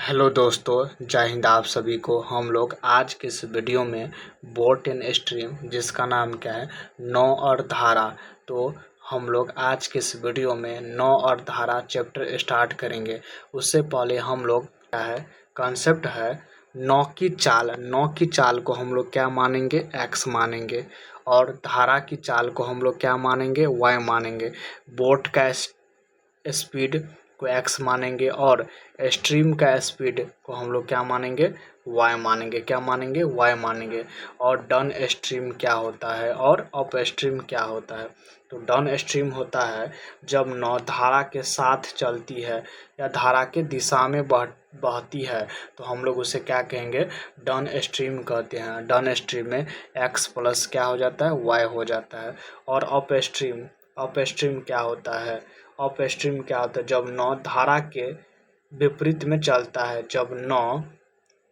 Hello दोस्तों, जय हिंद। आप सभी को हम लोग आज के इस वीडियो में बोट एंड स्ट्रीम, जिसका नाम क्या है, नौ और धारा। तो हम लोग आज के इस वीडियो में नौ और धारा चैप्टर स्टार्ट करेंगे। उससे पहले हम लोग क्या है, कॉन्सेप्ट है नौ की चाल। नौ की चाल को हम लोग क्या मानेंगे, एक्स मानेंगे, और धारा की चाल को हम लोग क्या मानेंगे, वाई मानेंगे। बोट का स्पीड को एक्स मानेंगे और स्ट्रीम का स्पीड को हम लोग क्या मानेंगे, वाई मानेंगे। क्या मानेंगे, वाई मानेंगे। और डाउन स्ट्रीम क्या होता है और अप स्ट्रीम क्या होता है। तो डाउन स्ट्रीम होता है जब नौ धारा के साथ चलती है या धारा के दिशा में बहती है, तो हम लोग उसे क्या कहेंगे, डाउन स्ट्रीम कहते हैं। डाउन स्ट्रीम में एक्स प्लस क्या हो जाता है, वाई हो जाता है। और अप स्ट्रीम क्या होता है, अप स्ट्रीम क्या होता है, जब नौ धारा के विपरीत में चलता है।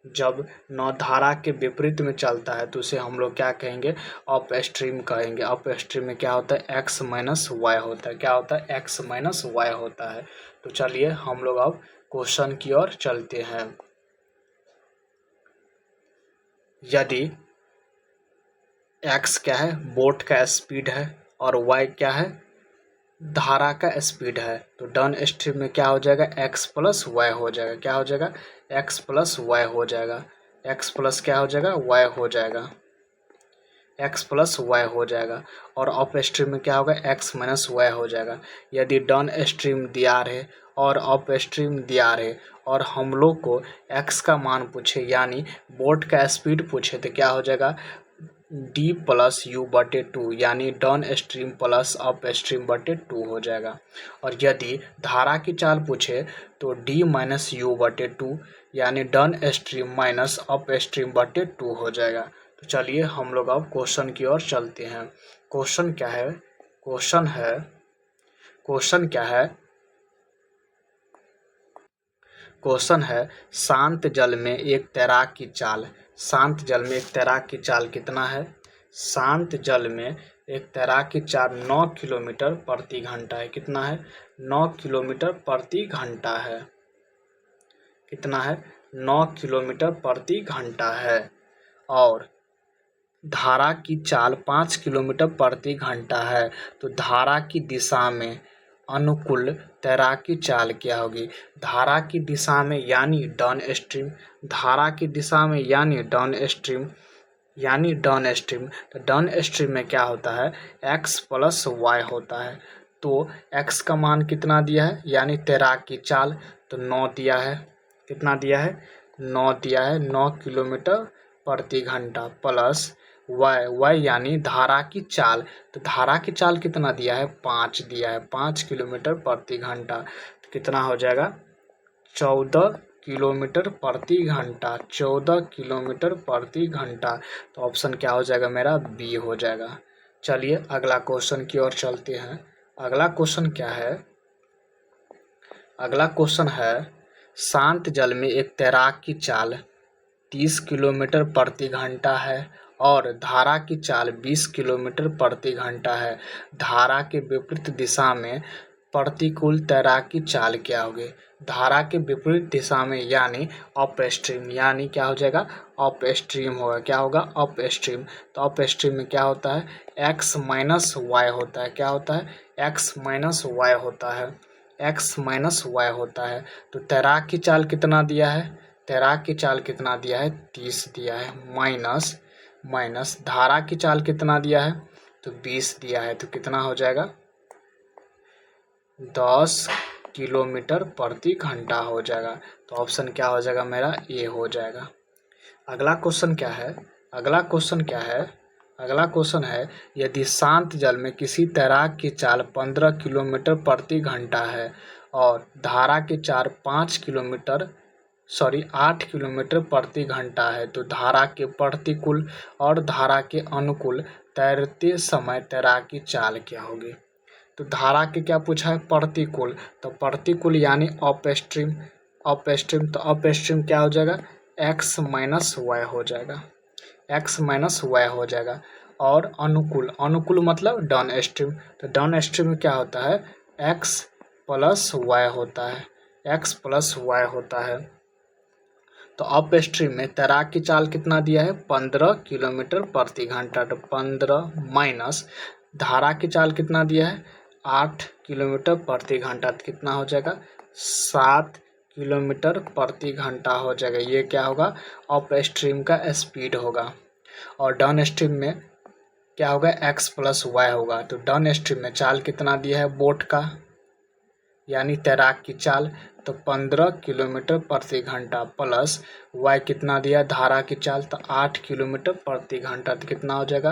जब नौ धारा के विपरीत में चलता है तो उसे हम लोग क्या कहेंगे, अप स्ट्रीम कहेंगे। अप स्ट्रीम में क्या होता है, एक्स माइनस वाई होता है। क्या होता है, एक्स माइनस वाई होता है। तो चलिए हम लोग अब क्वेश्चन की ओर चलते हैं। यदि एक्स क्या है, बोट का स्पीड है, और वाई क्या है, धारा का स्पीड है, तो डाउन स्ट्रीम में क्या हो जाएगा, एक्स प्लस वाई हो जाएगा। क्या हो जाएगा, एक्स प्लस वाई हो जाएगा। एक्स प्लस क्या हो जाएगा, वाई हो जाएगा। एक्स प्लस वाई हो जाएगा। और अप स्ट्रीम में क्या होगा, एक्स माइनस वाई हो जाएगा। यदि डाउन स्ट्रीम दिया रहे और अप स्ट्रीम दिया रहे और हम लोग को एक्स का मान पूछे, यानी बोट का स्पीड पूछे, तो क्या हो जाएगा, डी प्लस यू बटे टू, यानी down stream plus up stream बटे टू हो जाएगा। और यदि धारा की चाल पूछे तो डी माइनस यू बटे टू, यानी down stream minus up stream बटे टू हो जाएगा। तो चलिए हम लोग अब क्वेश्चन की ओर चलते हैं। क्वेश्चन क्या है, क्वेश्चन है शांत जल में एक तैराक की चाल। शांत जल में एक तैराक की चाल कितना है, शांत जल में एक तैराक की चाल 9 किलोमीटर प्रति घंटा है। कितना है, 9 किलोमीटर प्रति घंटा है। कितना है, 9 किलोमीटर प्रति घंटा है। और धारा की चाल 5 किलोमीटर प्रति घंटा है। तो धारा की दिशा में अनुकूल तैराकी चाल क्या होगी, धारा की दिशा में यानी डाउन स्ट्रीम, धारा की दिशा में यानी डाउन स्ट्रीम, तो डाउन स्ट्रीम में क्या होता है, एक्स प्लस वाई होता है। तो एक्स का मान कितना दिया है, यानी तैराक की चाल, तो 9 दिया है। कितना दिया है, 9 दिया है, 9 किलोमीटर प्रति घंटा, प्लस वाई यानी धारा की चाल, तो धारा की चाल कितना दिया है, 5 दिया है, 5 किलोमीटर प्रति घंटा। तो कितना हो जाएगा, 14 किलोमीटर प्रति घंटा, 14 किलोमीटर प्रति घंटा। तो ऑप्शन क्या हो जाएगा मेरा, बी हो जाएगा। चलिए अगला क्वेश्चन की ओर चलते हैं। अगला क्वेश्चन क्या है, अगला क्वेश्चन है शांत जल में एक तैराक की चाल 30 किलोमीटर प्रति घंटा है और धारा की चाल 20 किलोमीटर प्रति घंटा है। धारा के विपरीत दिशा में प्रतिकूल तैराकी चाल क्या होगी, धारा के विपरीत दिशा में यानी अप स्ट्रीम, यानी क्या हो जाएगा, अप स्ट्रीम होगा। क्या होगा, अप स्ट्रीम। तो अप स्ट्रीम में क्या होता है, एक्स माइनस वाई होता है। क्या होता है, एक्स माइनस वाई होता है, एक्स माइनस वाई होता है। तो तैराक की चाल कितना दिया है, तैराक की चाल कितना दिया है, 30 दिया है, माइनस धारा की चाल कितना दिया है, तो 20 दिया है। तो कितना हो जाएगा, 10 किलोमीटर प्रति घंटा हो जाएगा। तो ऑप्शन क्या हो जाएगा मेरा, ए हो जाएगा। अगला क्वेश्चन क्या है, अगला क्वेश्चन है यदि शांत जल में किसी तैराक की चाल 15 किलोमीटर प्रति घंटा है और धारा की चाल 8 किलोमीटर प्रति घंटा है, तो धारा के प्रतिकूल और धारा के अनुकूल तैरते समय तैराकी चाल क्या होगी। तो धारा के क्या पूछा है, प्रतिकूल, तो प्रतिकूल यानी अप स्ट्रीम, तो अप स्ट्रीम क्या हो जाएगा, एक्स माइनस वाई हो जाएगा, एक्स माइनस वाई हो जाएगा। और अनुकूल मतलब डाउन स्ट्रीम, तो डाउन स्ट्रीम में क्या होता है, एक्स प्लस वाई होता है, एक्स प्लस वाई होता है। तो अप स्ट्रीम में तैराक की चाल कितना दिया है 15 किलोमीटर प्रति घंटा, तो 15 माइनस धारा की चाल कितना दिया है 8 किलोमीटर प्रति घंटा, तो कितना हो जाएगा 7 किलोमीटर प्रति घंटा हो जाएगा। ये क्या होगा अप स्ट्रीम का स्पीड होगा। और डाउन स्ट्रीम में क्या होगा x प्लस वाई होगा। तो डाउन स्ट्रीम में चाल कितना दिया है बोट का यानी तैराक की चाल, तो 15 किलोमीटर प्रति घंटा प्लस वाई कितना दिया धारा की चाल, तो 8 किलोमीटर प्रति घंटा, तो कितना हो जाएगा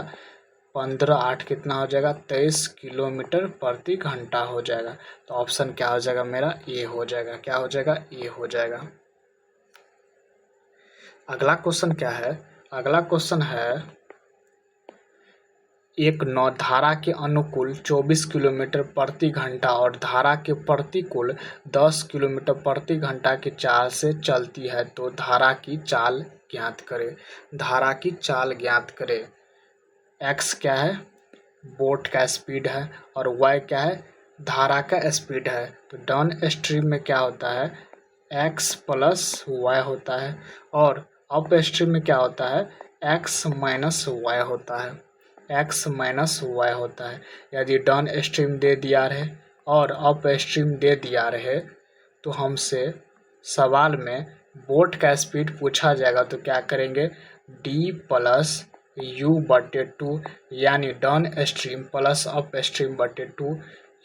15 8 कितना हो जाएगा 23 किलोमीटर प्रति घंटा हो जाएगा। तो ऑप्शन क्या हो जाएगा मेरा ए हो जाएगा। क्या हो जाएगा ए हो जाएगा। अगला क्वेश्चन क्या है, अगला क्वेश्चन है एक नौ धारा के अनुकूल 24 किलोमीटर प्रति घंटा और धारा के प्रतिकूल 10 किलोमीटर प्रति घंटा की चाल से चलती है, तो धारा की चाल ज्ञात करें। धारा की चाल ज्ञात करें। x क्या है बोट का स्पीड है और y क्या है धारा का स्पीड है। तो डाउन स्ट्रीम में क्या होता है x प्लस वाई होता है और अप स्ट्रीम में क्या होता है x माइनस वाई होता है, x माइनस वाई होता है। यदि डाउन स्ट्रीम दे दिया रहे और अप स्ट्रीम दे दिया रहे तो हमसे सवाल में बोट का स्पीड पूछा जाएगा, तो क्या करेंगे d प्लस u बटे 2 यानी down stream plus up stream बटे 2।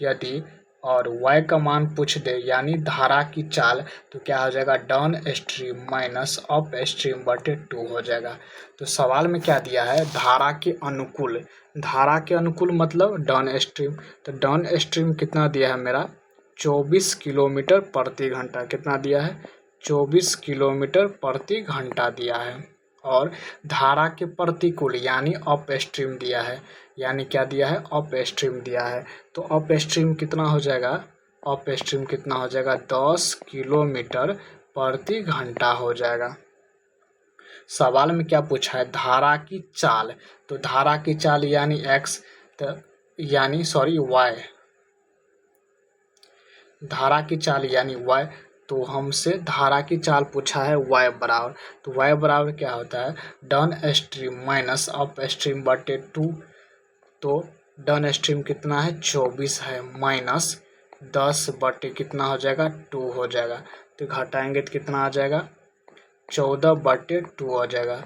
यदि और y का मान पूछ दे यानी धारा की चाल, तो क्या हो जाएगा down stream minus up stream बटे 2 हो जाएगा। तो सवाल में क्या दिया है धारा के अनुकूल, धारा के अनुकूल मतलब डाउन स्ट्रीम, तो डाउन स्ट्रीम कितना दिया है मेरा 24 किलोमीटर प्रति घंटा, कितना दिया है 24 किलोमीटर प्रति घंटा दिया है। और धारा के प्रतिकूल यानी अप स्ट्रीम दिया है, यानी क्या दिया है अप स्ट्रीम दिया है। तो अप स्ट्रीम कितना हो जाएगा अप स्ट्रीम कितना हो जाएगा 10 किलोमीटर प्रति घंटा हो जाएगा। सवाल में क्या पूछा है धारा की चाल, तो धारा की चाल यानी x तो यानी सॉरी y, धारा की चाल यानी y, तो हमसे धारा की चाल पूछा है y बराबर, तो y बराबर क्या होता है down stream minus up stream बटे 2। तो डाउन स्ट्रीम कितना है 24 है माइनस 10 बटे कितना हो जाएगा 2 हो जाएगा, तो घटाएंगे तो कितना आ जाएगा 14 बटे 2 हो जाएगा,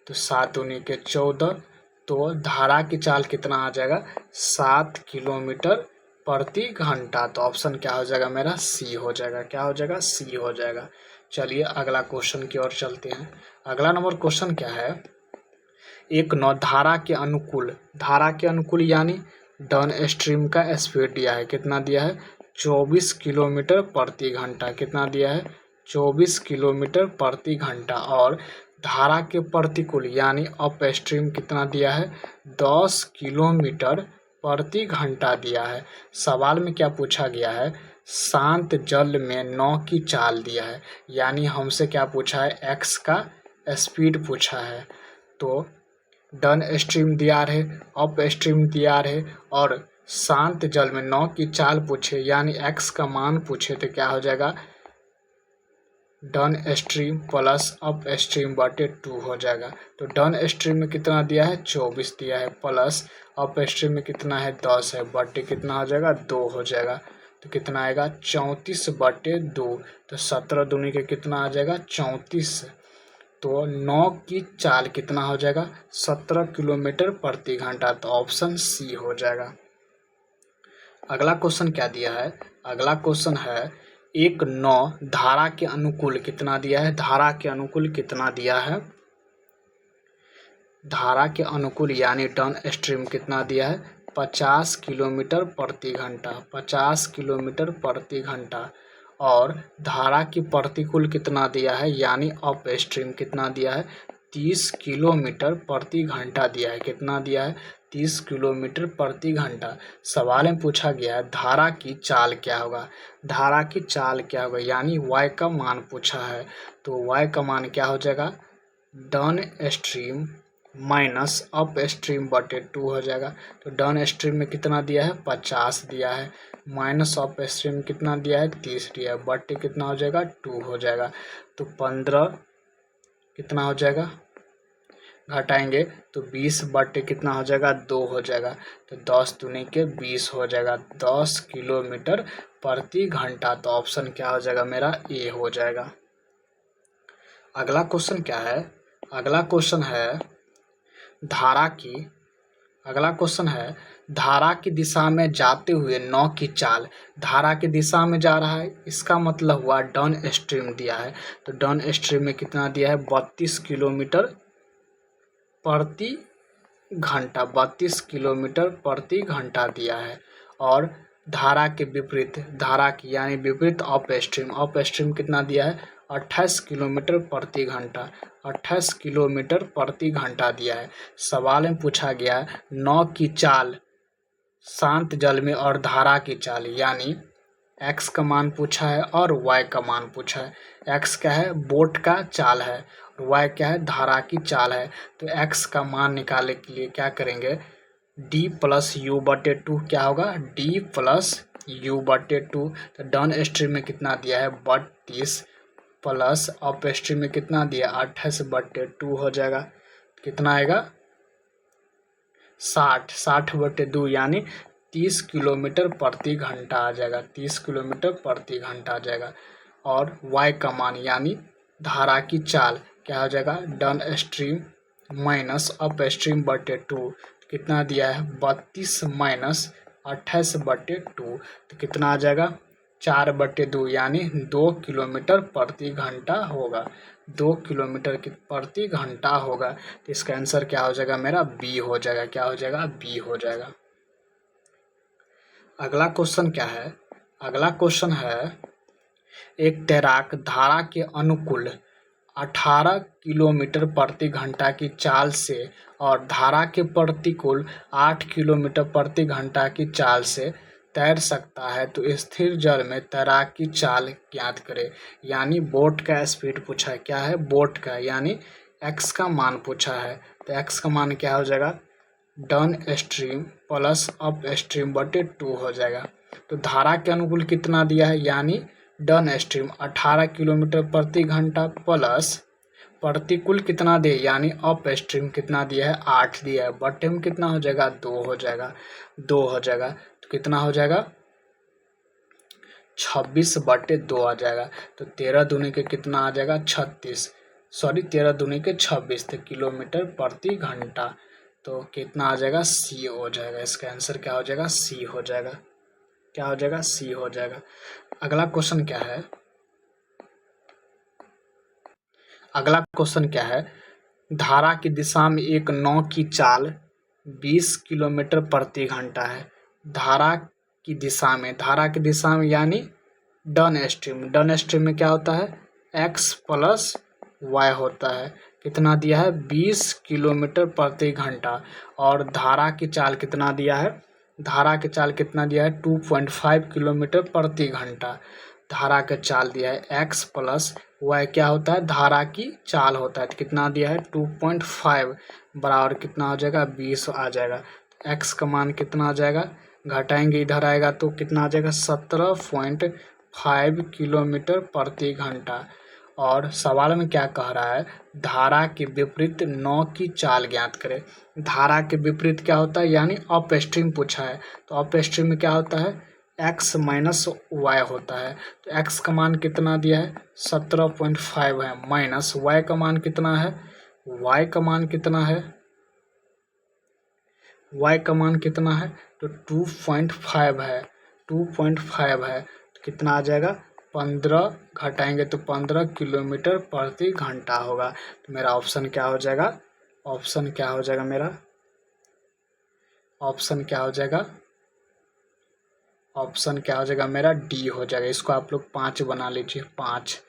तो 7 दूनी के 14। तो धारा की चाल कितना आ जाएगा 7 किलोमीटर प्रति घंटा। तो ऑप्शन क्या हो जाएगा मेरा सी हो जाएगा। क्या हो जाएगा सी हो जाएगा। चलिए अगला क्वेश्चन की ओर चलते हैं। अगला नंबर क्वेश्चन क्या है एक नौ धारा के अनुकूल, धारा के अनुकूल यानी डाउन स्ट्रीम का स्पीड दिया है, कितना दिया है 24 किलोमीटर प्रति घंटा, कितना दिया है 24 किलोमीटर प्रति घंटा। और धारा के प्रतिकूल यानी अप स्ट्रीम कितना दिया है 10 किलोमीटर प्रति घंटा दिया है। सवाल में क्या पूछा गया है शांत जल में नाव की चाल दिया है, यानी हमसे क्या पूछा है एक्स का स्पीड पूछा है। तो डाउन स्ट्रीम दिया रहे अप स्ट्रीम दिया रहे और शांत जल में नाव की चाल पूछे यानी एक्स का मान पूछे, तो क्या हो जाएगा down stream plus up stream बटे 2 हो जाएगा। तो डाउन स्ट्रीम में कितना दिया है 24 दिया है प्लस अप स्ट्रीम में कितना है 10 है बटे कितना हो जाएगा 2 हो जाएगा, तो कितना आएगा 34 बटे 2। तो 17 दूनी के कितना आ जाएगा 34। तो 9 की चाल कितना हो जाएगा 17 किलोमीटर प्रति घंटा, तो ऑप्शन सी हो जाएगा। अगला क्वेश्चन क्या दिया है अगला क्वेश्चन है एक नौ धारा के अनुकूल कितना दिया है, धारा के अनुकूल कितना दिया है, धारा के अनुकूल यानी डाउन स्ट्रीम कितना दिया है 50 किलोमीटर प्रति घंटा, 50 किलोमीटर प्रति घंटा। और धारा की प्रतिकूल कितना दिया है यानी अप स्ट्रीम कितना दिया है 30 किलोमीटर प्रति घंटा दिया है, कितना दिया है 30 किलोमीटर प्रति घंटा। सवाल में पूछा गया है धारा की चाल क्या होगा, धारा की चाल क्या होगा यानी y का मान पूछा है, तो y का मान क्या हो जाएगा down stream minus up stream बटे 2 हो जाएगा। तो डाउन स्ट्रीम में कितना दिया है 50 दिया है माइनस अप स्ट्रीम कितना दिया है 30 दिया है बटे कितना हो जाएगा 2 हो जाएगा। तो 15 कितना हो जाएगा, घटाएंगे तो 20 बटे कितना हो जाएगा, 2 हो जाएगा। तो 10 दूनी के 20 हो जाएगा, 10 किलोमीटर प्रति घंटा। तो ऑप्शन क्या हो जाएगा मेरा, ए हो जाएगा। अगला क्वेश्चन क्या है, अगला क्वेश्चन है धारा की दिशा में जाते हुए नाव की चाल। धारा की दिशा में जा रहा है, इसका मतलब हुआ डाउन स्ट्रीम दिया है। तो डाउन स्ट्रीम में कितना दिया है, 32 किलोमीटर प्रति घंटा, 32 किलोमीटर प्रति घंटा दिया है। और धारा के विपरीत, धारा की यानी विपरीत अप स्ट्रीम कितना दिया है, 28 किलोमीटर प्रति घंटा, 28 किलोमीटर प्रति घंटा दिया है। सवाल में पूछा गया है नाव की चाल शांत जल में और धारा की चाल, यानी x का मान पूछा है और y का मान पूछा है। x क्या है, बोट का चाल है, और y क्या है, धारा की चाल है। तो x का मान निकालने के लिए क्या करेंगे, d प्लस यू बटे 2 क्या होगा, d प्लस यू बटे 2। तो डाउन स्ट्रीम में कितना दिया है, 32 प्लस अप स्ट्रीम में कितना दिया, 28 बटे 2 हो जाएगा। कितना आएगा, 60 बटे 2 यानी 30 किलोमीटर प्रति घंटा आ जाएगा, 30 किलोमीटर प्रति घंटा आ जाएगा। और y का मान यानी धारा की चाल क्या हो जाएगा, down stream minus up stream बटे 2। कितना दिया है, 32 माइनस 28 बटे 2। तो कितना आ जाएगा, 4 बटे 2 यानी 2 किलोमीटर प्रति घंटा होगा, 2 किलोमीटर प्रति घंटा होगा। तो इसका आंसर क्या हो जाएगा मेरा, बी हो जाएगा। क्या हो जाएगा, बी हो जाएगा। अगला क्वेश्चन क्या है, अगला क्वेश्चन है एक तैराक धारा के अनुकूल 18 किलोमीटर प्रति घंटा की चाल से और धारा के प्रतिकूल 8 किलोमीटर प्रति घंटा की चाल से तैर सकता है, तो स्थिर जल में तैराक की चाल ज्ञात करें। यानी बोट का स्पीड पूछा है, क्या है, बोट का, यानी x का मान पूछा है। तो x का मान क्या हो जाएगा, down stream plus up stream बटे 2 हो जाएगा। तो धारा के अनुकूल कितना दिया है, यानी डाउन स्ट्रीम 18 किलोमीटर प्रति घंटा प्लस प्रतिकूल कितना दे, यानी अप स्ट्रीम कितना दिया है, 8 दिया है, बटे में कितना हो जाएगा, 2 हो जाएगा, 2 हो जाएगा। तो कितना हो जाएगा, 26 बटे 2 आ जाएगा। तो 13 दूनी के कितना आ जाएगा, 36, सॉरी 13 दूनी के 26 तो किलोमीटर प्रति घंटा। तो कितना आ जाएगा, सी हो जाएगा। इसका आंसर क्या हो जाएगा, सी हो जाएगा। क्या हो जाएगा, सी हो जाएगा। अगला क्वेश्चन क्या है, अगला क्वेश्चन क्या है, धारा की दिशा में एक नाव की चाल 20 किलोमीटर प्रति घंटा है। धारा की दिशा में यानी डाउन स्ट्रीम में क्या होता है, x प्लस y होता है। कितना दिया है, 20 किलोमीटर प्रति घंटा। और धारा की चाल कितना दिया है, धारा की चाल कितना दिया है, 2.5 किलोमीटर प्रति घंटा। धारा का चाल दिया है, x प्लस y क्या होता है, धारा की चाल होता है। तो कितना दिया है, 2.5 बराबर कितना हो जाएगा, 20 आ जाएगा। x का मान कितना आ जाएगा, घटाएंगे इधर आएगा तो कितना आ जाएगा, 17.5 किलोमीटर प्रति घंटा। और सवाल में क्या कह रहा है, धारा के विपरीत नाव की चाल ज्ञात करें। धारा के विपरीत क्या होता है, यानी अप स्ट्रीम पूछा है। तो अप स्ट्रीम में क्या होता है, x माइनस वाई होता है। तो x का मान कितना दिया है, 17.5 है, माइनस y का मान कितना है, y का मान कितना है, y का मान कितना है, तो 2.5 है, 2.5 है। तो कितना आ जाएगा, 15 घटाएंगे तो 15 किलोमीटर प्रति घंटा होगा। तो मेरा ऑप्शन क्या हो जाएगा, ऑप्शन क्या हो जाएगा मेरा, ऑप्शन क्या हो जाएगा, ऑप्शन क्या हो जाएगा मेरा, डी हो जाएगा। इसको आप लोग 5 बना लीजिए, 5।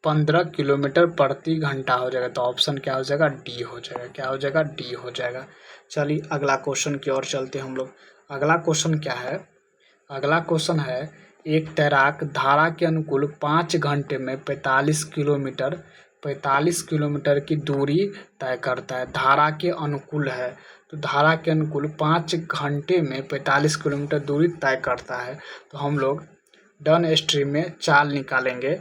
पंद्रह किलोमीटर प्रति घंटा हो जाएगा। तो ऑप्शन क्या हो जाएगा, डी हो जाएगा। क्या हो जाएगा, डी हो जाएगा। चलिए अगला क्वेश्चन की ओर चलते हैं हम लोग। अगला क्वेश्चन क्या है? अगला क्वेश्चन है, एक तैराक धारा के अनुकूल 5 घंटे में 45 किलोमीटर की दूरी तय करता है। धारा के अनुकूल है, तो धारा के अनुकूल 5 घंटे में 45 किलोमीटर दूरी तय करता है। तो हम लोग डन स्ट्रीम में चाल निकालेंगे।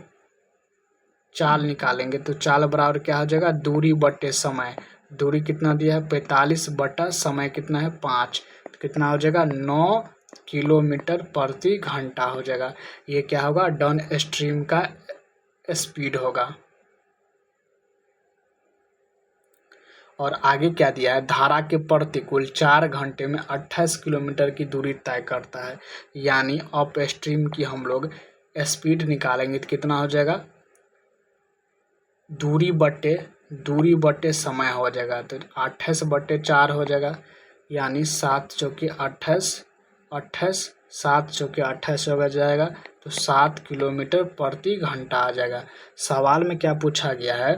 तो चाल बराबर क्या हो जाएगा? दूरी बटे समय। दूरी कितना दिया है? 45 बटा समय कितना है? 5। तो कितना हो जाएगा? 9 किलोमीटर प्रति घंटा हो जाएगा। ये क्या होगा? डन स्ट्रीम का स्पीड होगा। और आगे क्या दिया है? धारा के प्रतिकूल 4 घंटे में 28 किलोमीटर की दूरी तय करता है। यानी अप स्ट्रीम की हम लोग स्पीड निकालेंगे तो कितना हो जाएगा? दूरी बटे समय हो जाएगा। तो 28 बटे 4 हो जाएगा, यानी 7 चौके 28 7 चौके 28 हो जाएगा। तो 7 किलोमीटर प्रति घंटा आ जाएगा। सवाल में क्या पूछा गया है?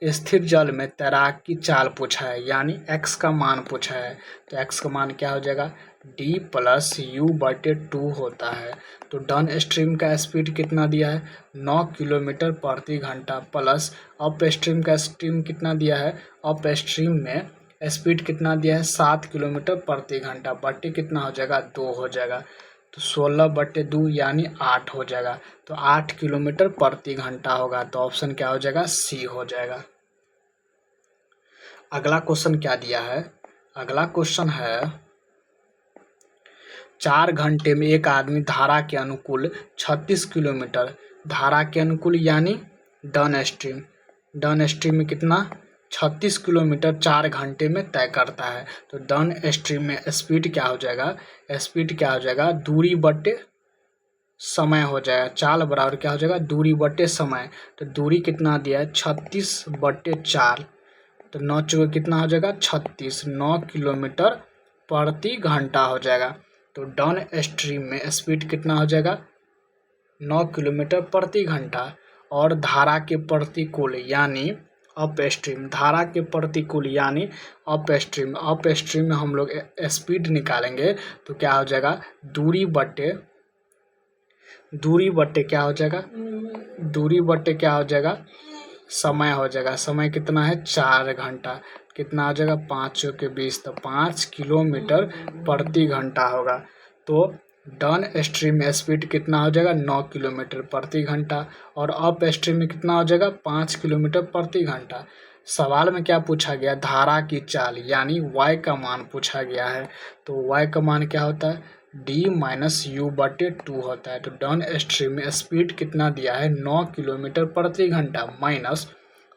स्थिर जल में तैराक की चाल पूछा है, यानी x का मान पूछा है। तो x का मान क्या हो जाएगा? d + u/2 होता है। तो डन स्ट्रीम का स्पीड कितना दिया है? 9 किलोमीटर प्रति घंटा प्लस अप स्ट्रीम का स्ट्रीम कितना दिया है? अप स्ट्रीम में स्पीड कितना दिया है? 7 किलोमीटर प्रति घंटा बटे कितना हो जाएगा? 2 हो जाएगा। तो 16/2 यानी 8 हो जाएगा। तो 8 किलोमीटर प्रति घंटा होगा। तो ऑप्शन क्या हो जाएगा? सी हो जाएगा। अगला क्वेश्चन क्या दिया है? अगला क्वेश्चन है, 4 घंटे में एक आदमी धारा के अनुकूल 36 किलोमीटर, धारा के अनुकूल यानी डन स्ट्रीम में कितना? 36 किलोमीटर 4 घंटे में तय करता है। तो डन स्ट्रीम में स्पीड क्या हो जाएगा? स्पीड क्या हो जाएगा? दूरी बटे समय हो जाएगा। चाल बराबर क्या हो जाएगा? दूरी बटे समय। तो दूरी कितना दिया है? 36/4। तो 9 चौके कितना हो जाएगा? 36। 9 किलोमीटर प्रति घंटा हो जाएगा। तो डन स्ट्रीम में स्पीड कितना हो जाएगा? 9 किलोमीटर प्रति घंटा। और धारा के प्रतिकूल यानी अप स्ट्रीम, धारा के प्रतिकूल यानी अप स्ट्रीम में हम लोग स्पीड निकालेंगे तो क्या हो जाएगा? दूरी बटे क्या हो जाएगा? दूरी बटे क्या हो जाएगा? समय हो जाएगा। समय कितना है? 4 घंटा। कितना हो जाएगा? 5 चौके 20। तो 5 किलोमीटर प्रति घंटा होगा। तो डन स्ट्रीम में स्पीड कितना हो जाएगा? 9 किलोमीटर प्रति घंटा। और अप स्ट्रीम में कितना हो जाएगा? 5 किलोमीटर प्रति घंटा। सवाल में क्या पूछा गया? धारा की चाल यानी y का मान पूछा गया है। तो y का मान क्या होता है? d - u/2 होता है। तो डन स्ट्रीम में स्पीड कितना दिया है? 9 किलोमीटर प्रति घंटा माइनस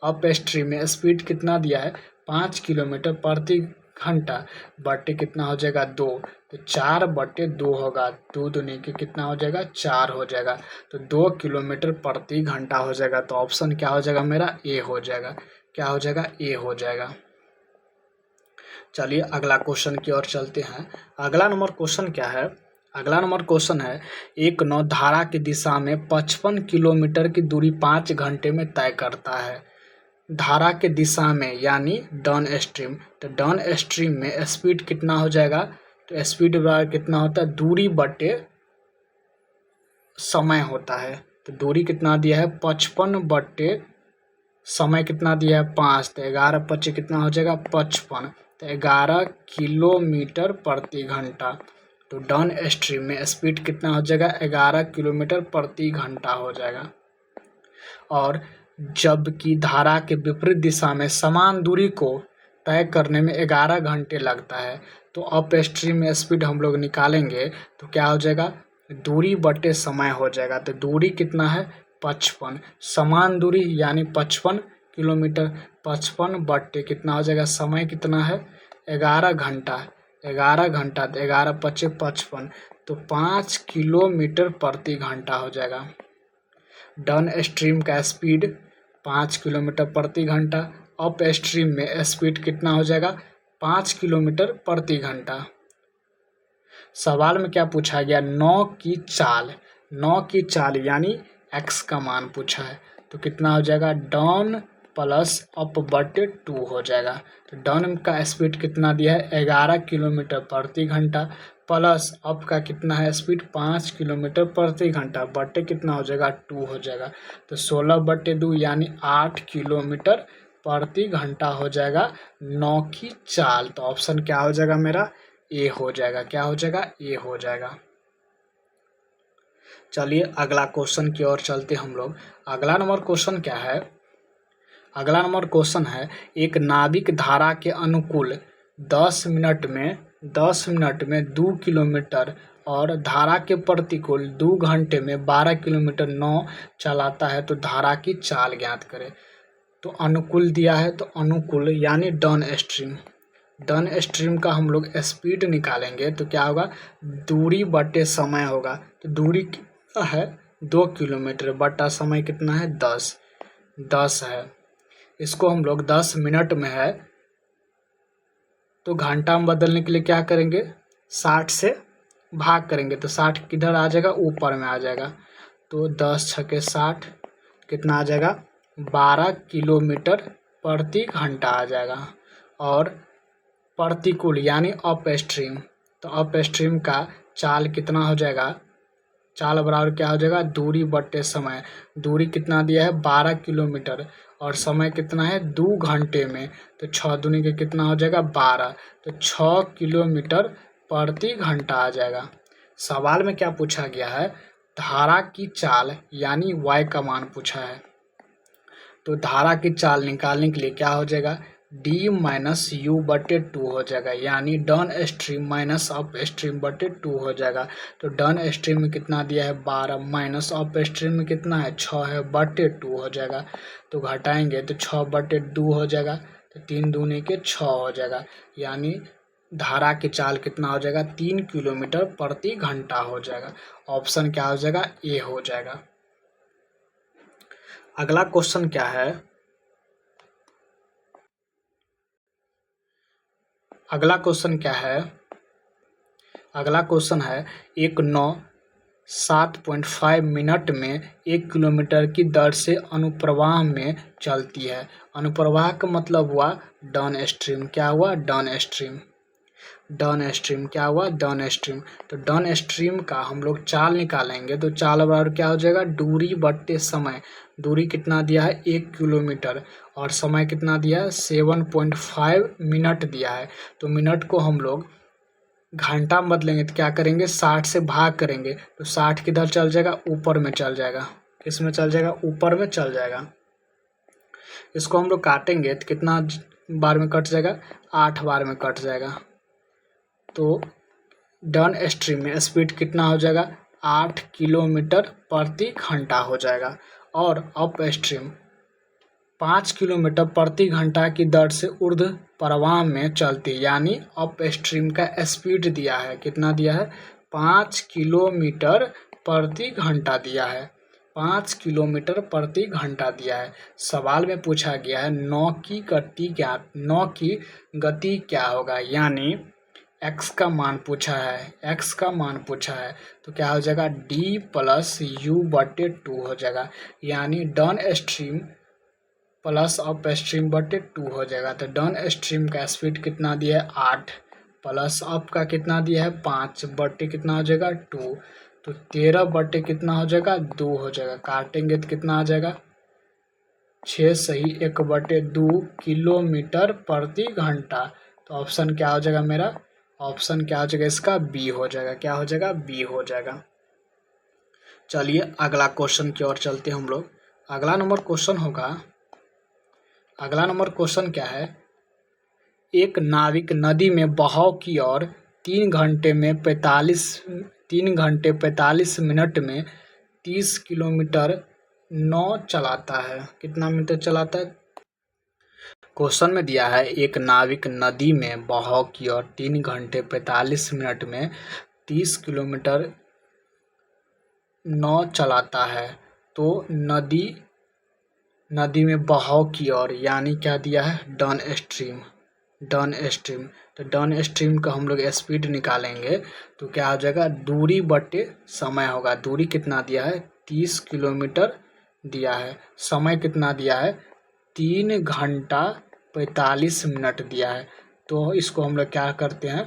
अप स्ट्रीम में स्पीड कितना दिया है? 5 किलोमीटर प्रति घंटा बटे कितना हो जाएगा? 2। तो 4/2 होगा। 2 दूनी के कितना हो जाएगा? 4 हो जाएगा। तो 2 किलोमीटर प्रति घंटा हो जाएगा। तो ऑप्शन क्या हो जाएगा? मेरा ए हो जाएगा। क्या हो जाएगा? ए हो जाएगा। चलिए अगला क्वेश्चन की ओर चलते हैं। अगला नंबर क्वेश्चन क्या है? अगला नंबर क्वेश्चन है, एक नौ धारा की दिशा में 55 किलोमीटर की दूरी 5 घंटे में तय करता है। धारा के दिशा में यानी डन स्ट्रीम। तो डन स्ट्रीम में स्पीड कितना हो जाएगा? तो स्पीड बराबर कितना होता है? दूरी बटे समय होता है। तो दूरी कितना दिया है? 55 बटे समय कितना दिया है? 5। तो 11/5 कितना हो जाएगा? 55। तो 11 किलोमीटर प्रति घंटा। तो डन स्ट्रीम में स्पीड कितना हो जाएगा? 11 किलोमीटर प्रति घंटा हो जाएगा। और जबकि धारा के विपरीत दिशा में समान दूरी को तय करने में 11 घंटे लगता है। तो अप स्ट्रीम में स्पीड हम लोग निकालेंगे तो क्या हो जाएगा? दूरी बटे समय हो जाएगा। तो दूरी कितना है? 55। समान दूरी यानी 55 किलोमीटर। 55 बटे कितना हो जाएगा? समय कितना है? 11 घंटा। 11 घंटा तो 11×5 = 55। तो 5 किलोमीटर प्रति घंटा हो जाएगा। डन स्ट्रीम का स्पीड 5 किलोमीटर प्रति घंटा। अप स्ट्रीम में स्पीड कितना हो जाएगा? 5 किलोमीटर प्रति घंटा। सवाल में क्या पूछा गया? 9 की चाल यानी x का मान पूछा है। तो कितना हो जाएगा? डन प्लस अप बटे 2 हो जाएगा। तो डाउन का स्पीड कितना दिया है 11 किलोमीटर प्रति घंटा, प्लस अप का कितना है स्पीड 5 किलोमीटर प्रति घंटा, बटे कितना हो जाएगा 2 हो जाएगा। तो 16 बटे 2 यानी 8 किलोमीटर प्रति घंटा हो जाएगा नौ की चाल। तो ऑप्शन क्या हो जाएगा मेरा ए हो जाएगा। क्या हो जाएगा ए हो जाएगा। चलिए अगला क्वेश्चन की ओर चलते हम लोग। अगला नंबर क्वेश्चन क्या है, अगला नंबर क्वेश्चन है एक नाविक धारा के अनुकूल 10 मिनट में 2 किलोमीटर और धारा के प्रतिकूल 2 घंटे में 12 किलोमीटर नाव चलाता है तो धारा की चाल ज्ञात करें। तो अनुकूल दिया है तो अनुकूल यानी डाउन स्ट्रीम का हम लोग स्पीड निकालेंगे तो क्या होगा दूरी बटे समय होगा। तो दूरी कितना है 2 किलोमीटर बटा समय कितना है 10 है। इसको हम लोग 10 मिनट में है तो घंटा में बदलने के लिए क्या करेंगे 60 से भाग करेंगे तो 60 किधर आ जाएगा ऊपर में आ जाएगा। तो 10 छके 60 कितना आ जाएगा 12 किलोमीटर प्रति घंटा आ जाएगा। और प्रतिकूल यानी अप स्ट्रीम, तो अप स्ट्रीम का चाल कितना हो जाएगा, चाल बराबर क्या हो जाएगा दूरी बटे समय। दूरी कितना दिया है 12 किलोमीटर और समय कितना है 2 घंटे में, तो 6 दूनी के कितना हो जाएगा 12, तो 6 किलोमीटर प्रति घंटा आ जाएगा। सवाल में क्या पूछा गया है धारा की चाल यानी y का मान पूछा है। तो धारा की चाल निकालने के लिए क्या हो जाएगा d माइनस यू बटे 2 हो जाएगा, यानी down stream minus up stream बटे 2 हो जाएगा। तो डाउन स्ट्रीम में कितना दिया है 12 माइनस अप स्ट्रीम में कितना है 6 है बटे 2 हो जाएगा। तो घटाएंगे तो 6 बटे 2 हो जाएगा, तो 3 दूनी के 6 हो जाएगा, यानी धारा की चाल कितना हो जाएगा 3 किलोमीटर प्रति घंटा हो जाएगा। ऑप्शन क्या हो जाएगा ए हो जाएगा। अगला क्वेश्चन क्या है, अगला क्वेश्चन क्या है, अगला क्वेश्चन है एक नाव 7.5 मिनट में 1 किलोमीटर की दर से अनुप्रवाह में चलती है। अनुप्रवाह का मतलब हुआ डाउन स्ट्रीम। क्या हुआ डाउन स्ट्रीम, डाउन स्ट्रीम क्या हुआ डाउन स्ट्रीम। तो डाउन स्ट्रीम का हम लोग चाल निकालेंगे तो चाल बराबर क्या हो जाएगा दूरी बट्टे समय। दूरी कितना दिया है 1 किलोमीटर और समय कितना दिया है 7.5 मिनट दिया है। तो मिनट को हम लोग घंटा में बदलेंगे तो क्या करेंगे 60 से भाग करेंगे तो 60 किधर चल जाएगा ऊपर में चल जाएगा। किस में चल जाएगा ऊपर में चल जाएगा। इसको हम लोग काटेंगे तो कितना बार में कट जाएगा 8 बार में कट जाएगा। तो डाउन स्ट्रीम में स्पीड कितना हो जाएगा 8 किलोमीटर प्रति घंटा हो जाएगा। और अप स्ट्रीम 5 किलोमीटर प्रति घंटा की दर से ऊर्ध्व प्रवाह में चलती, यानी अप स्ट्रीम का स्पीड दिया है कितना दिया है 5 किलोमीटर प्रति घंटा दिया है, 5 किलोमीटर प्रति घंटा दिया है। सवाल में पूछा गया है नौ की गति क्या होगा, यानी x का मान पूछा है, x का मान पूछा है तो क्या हो जाएगा d प्लस यू बटे 2 हो जाएगा, यानी down stream plus up stream बटे 2 हो जाएगा। तो डाउन स्ट्रीम का स्पीड कितना दिया है 8 प्लस अप का कितना दिया है 5 बटे कितना हो जाएगा 2, तो 13 बटे कितना हो जाएगा 2 हो जाएगा। काटेंगे तो कितना आ जाएगा 6 सही 1 बटे 2 किलोमीटर प्रति घंटा। तो ऑप्शन क्या हो जाएगा मेरा, ऑप्शन क्या हो जाएगा इसका बी हो जाएगा। क्या हो जाएगा बी हो जाएगा। चलिए अगला क्वेश्चन की ओर चलते हैं हम लोग। अगला नंबर क्वेश्चन होगा, अगला नंबर क्वेश्चन क्या है एक नाविक नदी में बहाव की ओर 3 घंटे 45 मिनट में 30 किलोमीटर नाव चलाता है। कितना मीटर चलाता है, क्वेश्चन में दिया है एक नाविक नदी में बहाव की ओर 3 घंटे 45 मिनट में 30 किलोमीटर नाव चलाता है। तो नदी में बहाव की ओर यानी क्या दिया है डाउन स्ट्रीम। तो डाउन स्ट्रीम का हम लोग स्पीड निकालेंगे तो क्या हो जाएगा दूरी बटे समय होगा। दूरी कितना दिया है 30 किलोमीटर दिया है, समय कितना दिया है 3 घंटा 45 मिनट दिया है। तो इसको हम लोग क्या करते हैं,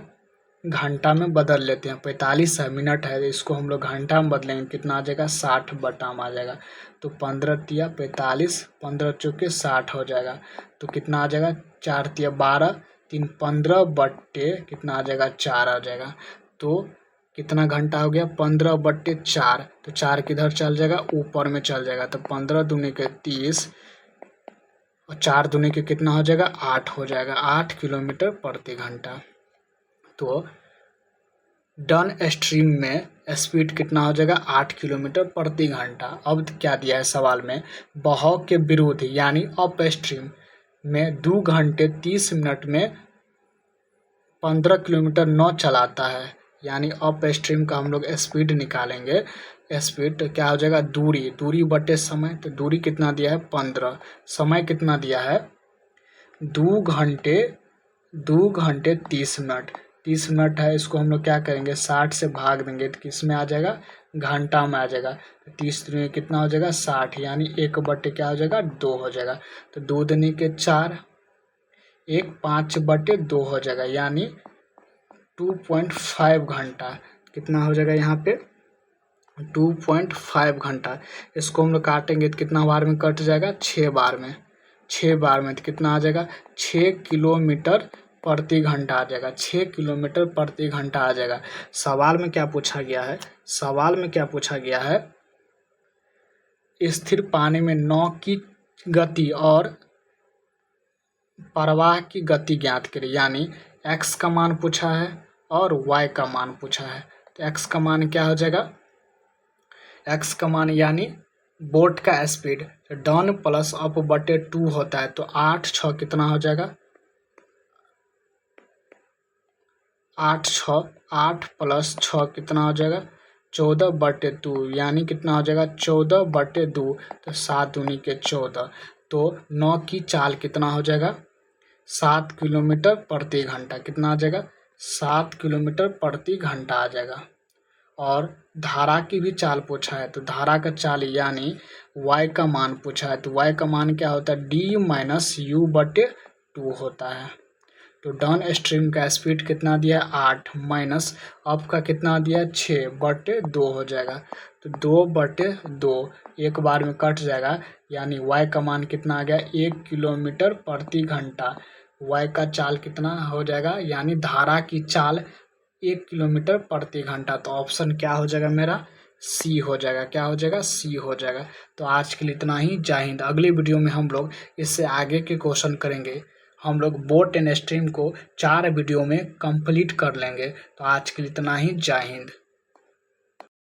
घंटा में बदल लेते हैं। 45 है, मिनट है, इसको हम लोग घंटा में बदलेंगे, कितना आ जाएगा 60 बटा में आ जाएगा। तो 15 तिया 45, 15 चौके 60 हो जाएगा। तो कितना आ जाएगा 4 तिया 12, 3 15 बट्टे कितना आ जाएगा 4 आ जाएगा। तो कितना घंटा हो गया 15 बट्टे 4। तो 4 किधर चल जाएगा, ऊपर में चल जाएगा। तो 15 दूनी के 30 और 4 दूनी के कितना हो जाएगा 8 हो जाएगा, 8 किलोमीटर प्रति घंटा। तो डन स्ट्रीम में स्पीड कितना हो जाएगा 8 किलोमीटर प्रति घंटा। अब क्या दिया है सवाल में, बहाव के विरुद्ध यानी अप स्ट्रीम में 2 घंटे 30 मिनट में 15 किलोमीटर नौ चलाता है, यानी अप स्ट्रीम का हम लोग स्पीड निकालेंगे। स्पीड तो क्या हो जाएगा, दूरी बटे समय। तो दूरी कितना दिया है 15, समय कितना दिया है 2 घंटे 30 मिनट। 30 मिनट है, इसको हम लोग क्या करेंगे 60 से भाग देंगे तो किस में आ जाएगा, घंटा में आ जाएगा। तो 30 में कितना हो जाएगा 60, यानी 1 बटे क्या हो जाएगा 2 हो जाएगा। तो 2 दूनी के 4, 1 5 बटे 2 हो जाएगा, यानी 2.5 घंटा। कितना हो जाएगा यहाँ पे 2.5 घंटा। इसको हम लोग काटेंगे तो कितना बार में कट जाएगा, 6 बार में। 6 बार में तो कितना आ जाएगा 6 किलोमीटर प्रति घंटा आ जाएगा, 6 किलोमीटर प्रति घंटा आ जाएगा। सवाल में क्या पूछा गया है, सवाल में क्या पूछा गया है, स्थिर पानी में नाव की गति और प्रवाह की गति ज्ञात करें। यानी x का मान पूछा है और y का मान पूछा है। तो x का मान क्या हो जाएगा, x का मान यानी बोट का स्पीड डाउन प्लस अप बटे 2 होता है। तो 8 6 कितना हो जाएगा 8 प्लस 6 कितना हो जाएगा 14 बटे 2, यानी कितना हो जाएगा 14 बटे 2। तो 7 दूनी के 14। तो 9 की चाल कितना हो जाएगा 7 किलोमीटर प्रति घंटा। कितना आ जाएगा 7 किलोमीटर प्रति घंटा आ जाएगा। और धारा की भी चाल पूछा है, तो धारा का चाल यानी y का मान पूछा है। तो y का मान क्या होता है, d - u बटे 2 होता है। तो डाउन स्ट्रीम का स्पीड कितना दिया है 8 माइनस अप का कितना दिया है 6 बटे 2 हो जाएगा। तो 2 बटे 2 एक बार में कट जाएगा, यानी y का मान कितना आ गया 1 किलोमीटर प्रति घंटा। y का चाल कितना हो जाएगा, यानी धारा की चाल 1 किलोमीटर प्रति घंटा। तो ऑप्शन क्या हो जाएगा मेरा, सी हो जाएगा। क्या हो जाएगा, सी हो जाएगा। तो आज के लिए इतना ही, जय हिंद। अगली वीडियो में हम लोग इससे आगे के क्वेश्चन करेंगे। हम लोग बोट एंड स्ट्रीम को 4 वीडियो में कंप्लीट कर लेंगे। तो आज के लिए इतना ही, जय हिंद।